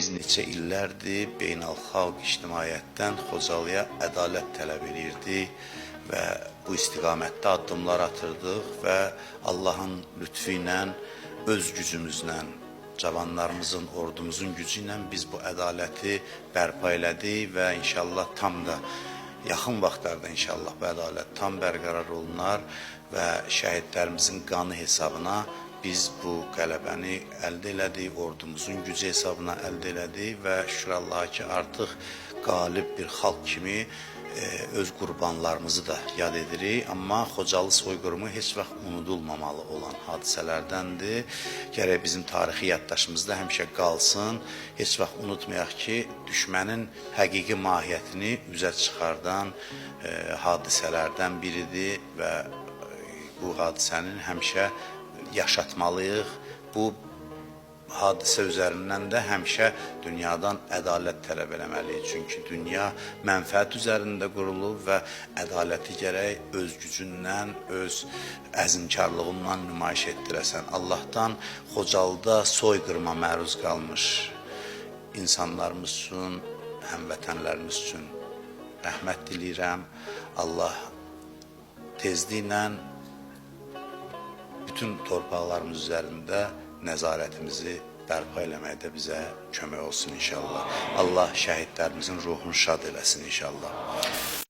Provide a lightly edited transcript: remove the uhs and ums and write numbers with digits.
biz neçə illərdir beynəlxalq ictimaiyyətdən Xocalıya ədalət tələb edirdik və bu istiqamətdə addımlar atırdıq və Allahın lütfü ilə, öz gücümüzlə, cavanlarımızın, ordumuzun gücü ilə biz bu ədaləti bərpa elədik və inşallah tam da yaxın vaxtlarda inşallah bu ədalət tam bərqərar olunar və şəhidlərimizin qanı hesabına biz bu qələbəni əldə elədik, ordumuzun gücü hesabına əldə elədik və şükür Allaha ki, artıq qalib bir xalq kimi öz qurbanlarımızı da yad edirik. Amma Xocalı soyqırımı heç vaxt unudulmamalı olan hadisələrdəndir. Gərək bizim tarixi yaddaşımızda həmişə qalsın. Heç vaxt unutmayaq ki, düşmənin həqiqi mahiyyətini üzə çıxardan hadisələrdən biridir və bu hadisənin həmişə yaşatmalıyıq. Bu hadisə üzərindən də həmişə dünyadan ədalət tələb eləməliyik. Çünki dünya mənfəət üzərində qurulub və ədaləti gərək öz gücündən, öz əzmkarlığından nümayiş etdirəsən. Allahdan Xocalıda soyqırıma məruz qalmış insanlarımız üçün, həmvətənlərimiz üçün rəhmət diləyirəm. Allah tezliklə bütün torpaqlarımız üzərində nəzarətimizi bərpa eləməkdə bizə kömək olsun inşallah. Allah şəhidlərimizin ruhunu şad eləsin inşallah.